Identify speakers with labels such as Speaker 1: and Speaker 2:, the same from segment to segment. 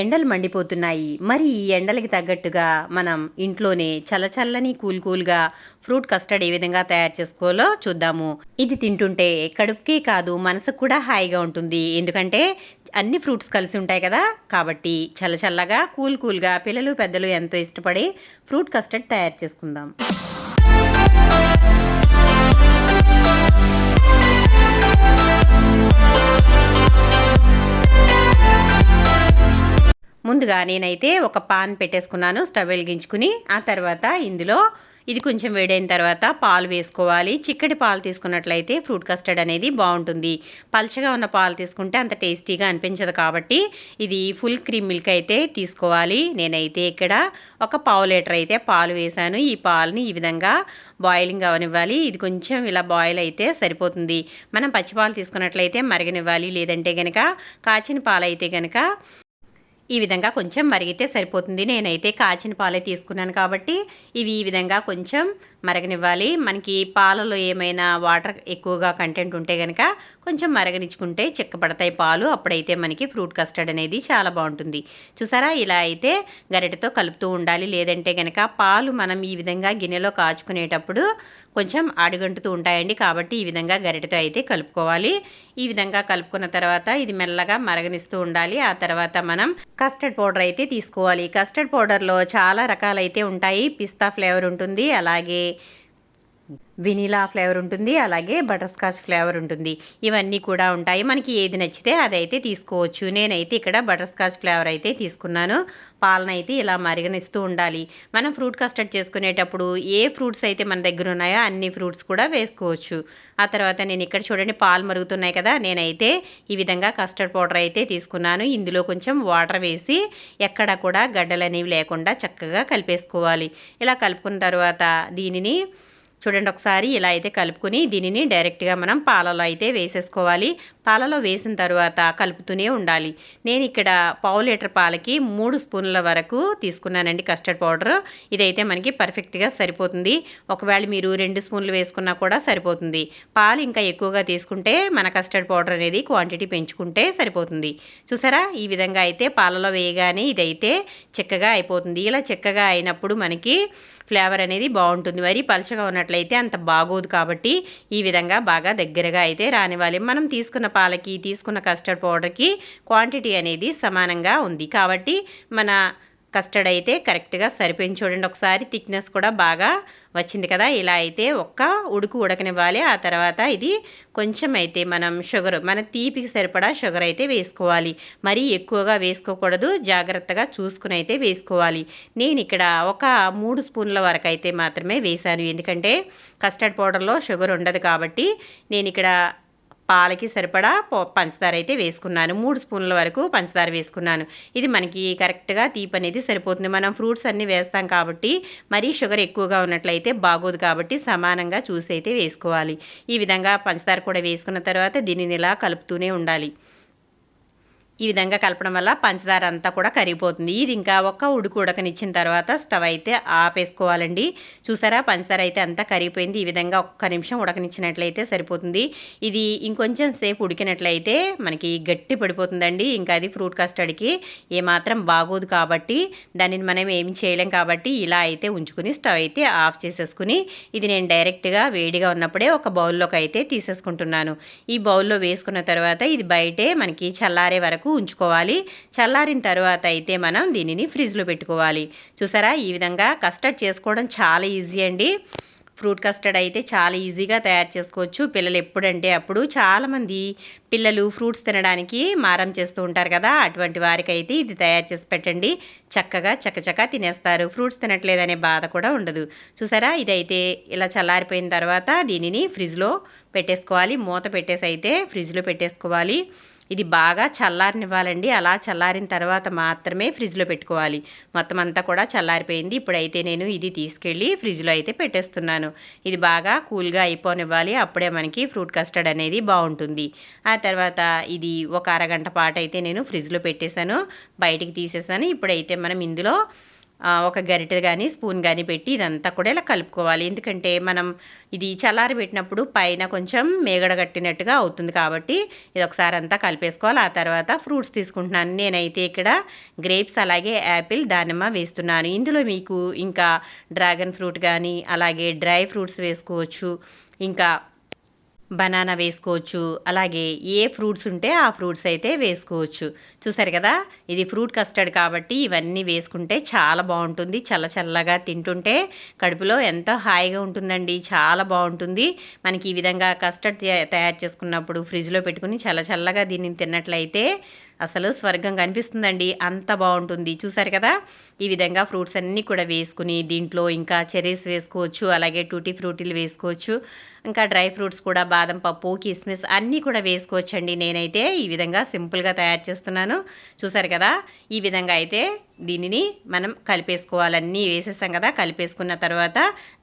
Speaker 1: ఎండలు మండిపోతున్నాయి. మరి ఈ ఎండలకి తగ్గట్టుగా మనం ఇంట్లోనే చల్లచల్లని కూల్‌గా ఫ్రూట్ కస్టర్డ్ ఏ విధంగా తయారు చేసుకోవాలో చూద్దాము. ఇది తింటుంటే కడుపుకే కాదు మనసుకు కూడా హాయిగా ఉంటుంది. ఎందుకంటే అన్ని ఫ్రూట్స్ కలిసి ఉంటాయి కదా! కాబట్టి చల్లగా కూల్‌గా పిల్లలు, పెద్దలు ఎంతో ఇష్టపడే ఫ్రూట్ కస్టర్డ్ తయారు చేసుకుందాం. ముందుగా నేనైతే ఒక పాన్ పెట్టేసుకున్నాను. స్టవ్ వెలిగించుకుని ఆ తర్వాత ఇందులో ఇది కొంచెం వేడైన తర్వాత పాలు వేసుకోవాలి. చిక్కటి పాలు తీసుకున్నట్లయితే ఫ్రూట్ కస్టర్డ్ అనేది బాగుంటుంది. పల్చగా ఉన్న పాలు తీసుకుంటే అంత టేస్టీగా అనిపించదు కాబట్టి ఇది ఫుల్ క్రీమ్ మిల్క్ అయితే తీసుకోవాలి. నేనైతే ఇక్కడ ఒక పావు లీటర్ అయితే పాలు వేశాను. ఈ పాలని ఈ విధంగా బాయిలింగ్ అవనివ్వాలి. ఇది కొంచెం ఇలా బాయిల్ అయితే సరిపోతుంది. మనం పచ్చిపాలు తీసుకున్నట్లయితే మరగనివ్వాలి. లేదంటే గనక కాచిన పాలు అయితే గనక ఈ విధంగా కొంచెం మరిగితే సరిపోతుంది. నేనైతే కాచిన పాలే తీసుకున్నాను కాబట్టి ఇవి ఈ విధంగా కొంచెం మరగనివ్వాలి. మనకి పాలలో ఏమైనా వాటర్ ఎక్కువగా కంటెంట్ ఉంటే కనుక కొంచెం మరగనిచ్చుకుంటే చిక్కపడతాయి పాలు. అప్పుడైతే మనకి ఫ్రూట్ కస్టర్డ్ అనేది చాలా బాగుంటుంది. చూసారా, ఇలా అయితే గరిటెతో కలుపుతూ ఉండాలి. లేదంటే కనుక పాలు మనం ఈ విధంగా గిన్నెలో కాచుకునేటప్పుడు కొంచెం అడుగంటుతూ ఉంటాయండి. కాబట్టి ఈ విధంగా గరిటెతో అయితే కలుపుకోవాలి. ఈ విధంగా కలుపుకున్న తర్వాత ఇది మెల్లగా మరగనిస్తూ ఉండాలి. ఆ తర్వాత మనం కస్టర్డ్ పౌడర్ అయితే తీసుకోవాలి. కస్టర్డ్ పౌడర్లో చాలా రకాలైతే ఉంటాయి. పిస్తా ఫ్లేవర్ ఉంటుంది, అలాగే వెనిలా ఫ్లేవర్ ఉంటుంది, అలాగే బటర్ స్కాచ్ ఫ్లేవర్ ఉంటుంది. ఇవన్నీ కూడా ఉంటాయి. మనకి ఏది నచ్చితే అదైతే తీసుకోవచ్చు. నేనైతే ఇక్కడ బటర్ స్కాచ్ ఫ్లేవర్ అయితే తీసుకున్నాను. పాలనైతే ఇలా మరగనిస్తూ ఉండాలి. మనం ఫ్రూట్ కస్టర్డ్ చేసుకునేటప్పుడు ఏ ఫ్రూట్స్ అయితే మన దగ్గర ఉన్నాయో అన్ని ఫ్రూట్స్ కూడా వేసుకోవచ్చు. ఆ తర్వాత నేను ఇక్కడ చూడండి పాలు మరుగుతున్నాయి కదా, నేనైతే ఈ విధంగా కస్టర్డ్ పౌడర్ అయితే తీసుకున్నాను. ఇందులో కొంచెం వాటర్ వేసి ఎక్కడ కూడా గడ్డలు అనేవి లేకుండా చక్కగా కలిపేసుకోవాలి. ఇలా కలుపుకున్న తర్వాత దీనిని చూడండి ఒకసారి ఇలా అయితే కలుపుకొని దీనిని డైరెక్ట్గా మనం పాలలో అయితే వేసేసుకోవాలి. పాలలో వేసిన తర్వాత కలుపుతూనే ఉండాలి. నేను ఇక్కడ పావు లీటర్ పాలకి 3 స్పూన్ల వరకు తీసుకున్నానండి కస్టర్డ్ పౌడర్. ఇదైతే మనకి పర్ఫెక్ట్గా సరిపోతుంది. ఒకవేళ మీరు 2 స్పూన్లు వేసుకున్నా కూడా సరిపోతుంది. పాలు ఇంకా ఎక్కువగా తీసుకుంటే మన కస్టర్డ్ పౌడర్ అనేది క్వాంటిటీ పెంచుకుంటే సరిపోతుంది. చూసారా, ఈ విధంగా అయితే పాలలో వేయగానే ఇదైతే చిక్కగా అయిపోతుంది. ఇలా చిక్కగా అయినప్పుడు మనకి ఫ్లేవర్ అనేది బాగుంటుంది. మరి పలుచగా ఉన్నట్లయితే అంత బాగోదు. కాబట్టి ఈ విధంగా బాగా దగ్గరగా అయితే రానివ్వాలి. మనం తీసుకున్న పాలకి తీసుకున్న కస్టర్డ్ పౌడర్కి క్వాంటిటీ అనేది సమానంగా ఉంది కాబట్టి మన కస్టర్డ్ అయితే కరెక్ట్గా సరిపోయింది. చూడండి ఒకసారి థిక్నెస్ కూడా బాగా వచ్చింది కదా. ఇలా అయితే ఒక్క ఉడకనివ్వాలి. ఆ తర్వాత ఇది కొంచెం అయితే మనం షుగర్, మన తీపికి సరిపడా షుగర్ అయితే వేసుకోవాలి. మరీ ఎక్కువగా వేసుకోకూడదు, జాగ్రత్తగా చూసుకుని అయితే వేసుకోవాలి. నేను ఇక్కడ ఒక 3 స్పూన్ల వరకు అయితే మాత్రమే వేశాను. ఎందుకంటే కస్టర్డ్ పౌడర్లో షుగర్ ఉండదు కాబట్టి నేను ఇక్కడ పాలకి సరిపడా పంచదార అయితే వేసుకున్నాను. 3 స్పూన్ల వరకు పంచదార వేసుకున్నాను. ఇది మనకి కరెక్ట్గా తీపి అనేది సరిపోతుంది. మనం ఫ్రూట్స్ అన్నీ వేస్తాం కాబట్టి మరీ షుగర్ ఎక్కువగా ఉన్నట్లయితే బాగోదు. కాబట్టి సమానంగా చూసి అయితే వేసుకోవాలి. ఈ విధంగా పంచదార కూడా వేసుకున్న తర్వాత దీనిని ఇలా కలుపుతూనే ఉండాలి. ఈ విధంగా కలపడం వల్ల పంచదార అంతా కూడా కరిగిపోతుంది. ఇది ఇంకా ఒక ఉడకనిచ్చిన తర్వాత స్టవ్ అయితే ఆపేసుకోవాలండి. చూసారా, పంచదార అయితే అంతా కరిగిపోయింది. ఈ విధంగా ఒక్క నిమిషం ఉడకనిచ్చినట్లయితే సరిపోతుంది. ఇది ఇంకొంచెం సేపు ఉడికినట్లయితే మనకి గట్టి పడిపోతుందండి. ఇంకా అది ఫ్రూట్ కస్టర్డ్కి ఏమాత్రం బాగోదు కాబట్టి దానిని మనం ఏమి చేయలేం. కాబట్టి ఇలా అయితే ఉంచుకుని స్టవ్ అయితే ఆఫ్ చేసేసుకుని ఇది నేను డైరెక్ట్గా వేడిగా ఉన్నప్పుడే ఒక బౌల్లోకి అయితే తీసేసుకుంటున్నాను. ఈ బౌల్లో వేసుకున్న తర్వాత ఇది బయటే మనకి చల్లారే వరకు ఉంచుకోవాలి. చల్లారిన తర్వాత అయితే మనం దీనిని ఫ్రిడ్జ్లో పెట్టుకోవాలి. చూసారా, ఈ విధంగా కస్టర్డ్ చేసుకోవడం చాలా ఈజీ అండి. ఫ్రూట్ కస్టర్డ్ అయితే చాలా ఈజీగా తయారు చేసుకోవచ్చు. పిల్లలు ఎప్పుడంటే అప్పుడు చాలామంది పిల్లలు ఫ్రూట్స్ తినడానికి మారం చేస్తూ ఉంటారు కదా, అటువంటి వారికైతే ఇది తయారు చేసి పెట్టండి. చక్కగా చకచకా తినేస్తారు. ఫ్రూట్స్ తినట్లేదనే బాధ కూడా ఉండదు. చూసారా, ఇదైతే ఇలా చల్లారిపోయిన తర్వాత దీనిని ఫ్రిడ్జ్లో పెట్టేసుకోవాలి. మూత పెట్టేసి అయితే ఫ్రిడ్జ్లో పెట్టేసుకోవాలి. ఇది బాగా చల్లారనివ్వాలండి. అలా చల్లారిన తర్వాత మాత్రమే ఫ్రిడ్జ్లో పెట్టుకోవాలి. మొత్తం అంతా కూడా చల్లారిపోయింది. ఇప్పుడైతే నేను ఇది తీసుకెళ్ళి ఫ్రిడ్జ్లో అయితే పెట్టేస్తున్నాను. ఇది బాగా కూల్గా అయిపోనివ్వాలి. అప్పుడే మనకి ఫ్రూట్ కస్టర్డ్ అనేది బాగుంటుంది. ఆ తర్వాత ఇది ఒక అరగంట పాటు అయితే నేను ఫ్రిడ్జ్లో పెట్టేశాను. బయటికి తీసేసాను. ఇప్పుడైతే మనం ఇందులో ఒక గరిటె కానీ స్పూన్ కానీ పెట్టి ఇదంతా కూడా ఇలా కలుపుకోవాలి. ఎందుకంటే మనం ఇది చల్లారి పెట్టినప్పుడు పైన కొంచెం మేగడ కట్టినట్టుగా అవుతుంది కాబట్టి ఇది ఒకసారి అంతా కలిపేసుకోవాలి. ఆ తర్వాత ఫ్రూట్స్ తీసుకుంటున్నాను. నేనైతే ఇక్కడ గ్రేప్స్ అలాగే యాపిల్ దానిమ్మ వేస్తున్నాను. ఇందులో మీకు ఇంకా డ్రాగన్ ఫ్రూట్ కానీ అలాగే డ్రై ఫ్రూట్స్ వేసుకోవచ్చు, ఇంకా బనానా వేసుకోవచ్చు, అలాగే ఏ ఫ్రూట్స్ ఉంటే ఆ ఫ్రూట్స్ అయితే వేసుకోవచ్చు. చూసారు కదా, ఇది ఫ్రూట్ కస్టర్డ్ కాబట్టి ఇవన్నీ వేసుకుంటే చాలా బాగుంటుంది. చల్ల చల్లగా తింటుంటే కడుపులో ఎంతో హాయిగా ఉంటుందండి, చాలా బాగుంటుంది. మనకి ఈ విధంగా కస్టర్డ్ తయారు చేసుకున్నప్పుడు ఫ్రిడ్జ్లో పెట్టుకుని చల్ల చల్లగా దీన్ని తిన్నట్లయితే అసలు స్వర్గం కనిపిస్తుందండి, అంత బాగుంటుంది. చూసారు కదా, ఈ విధంగా ఫ్రూట్స్ అన్నీ కూడా వేసుకుని దీంట్లో ఇంకా చెర్రీస్ వేసుకోవచ్చు, అలాగే టూటీ ఫ్రూటీలు వేసుకోవచ్చు, ఇంకా డ్రై ఫ్రూట్స్ కూడా బాదం పప్పు, కిస్మిస్ అన్నీ కూడా వేసుకోవచ్చండి. నేనైతే ఈ విధంగా సింపుల్గా తయారు చేస్తున్నాను. చూసారు కదా, ఈ విధంగా అయితే దీనిని మనం కలిపేసుకోవాలన్నీ వేసేసాం కదా. కలిపేసుకున్న తర్వాత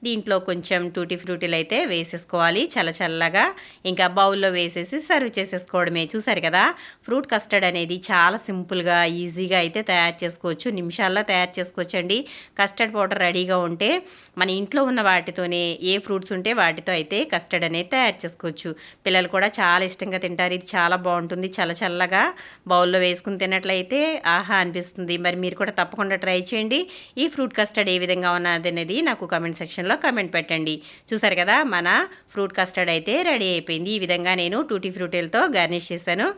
Speaker 1: దీంట్లో కొంచెం టూటీ ఫ్రూటీలు అయితే వేసేసుకోవాలి చల్ల చల్లగా, ఇంకా బౌల్లో వేసేసి సర్వ్ చేసేసుకోవడమే. చూసారు కదా, ఫ్రూట్ కస్టర్డ్ అనేది చాలా సింపుల్గా ఈజీగా అయితే తయారు చేసుకోవచ్చు, నిమిషాల్లో తయారు చేసుకోవచ్చు అండి. కస్టర్డ్ పౌడర్ రెడీగా ఉంటే మన ఇంట్లో ఉన్న వాటితోనే ఏ ఫ్రూట్స్ ఉంటే వాటితో అయితే కస్టర్డ్ అనేది తయారు చేసుకోవచ్చు. పిల్లలు కూడా చాలా ఇష్టంగా తింటారు. ఇది చాలా బాగుంటుంది, చల్ల చల్లగా బౌల్లో వేసుకుని తిన్నట్లయితే ఆహా అనిపిస్తుంది. మరి మీరు కూడా తప్పకుండా ట్రై చేయండి. ఈ ఫ్రూట్ కస్టర్డ్ ఏ విధంగా ఉన్నది అనేది నాకు కామెంట్ సెక్షన్లో కామెంట్ పెట్టండి. చూసారు కదా, మన ఫ్రూట్ కస్టర్డ్ అయితే రెడీ అయిపోయింది. ఈ విధంగా నేను టూటీ ఫ్రూటీలతో గార్నిష్ చేశాను.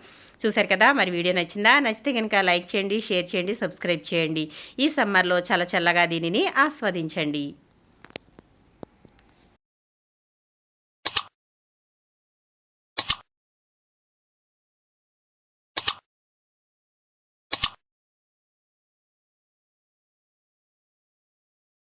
Speaker 1: చూసారు కదా, మరి వీడియో నచ్చిందా? నచ్చితే కనుక లైక్ చేయండి, షేర్ చేయండి, సబ్స్క్రైబ్ చేయండి. ఈ సమ్మర్లో చల్ల చల్లగా దీనిని ఆస్వాదించండి.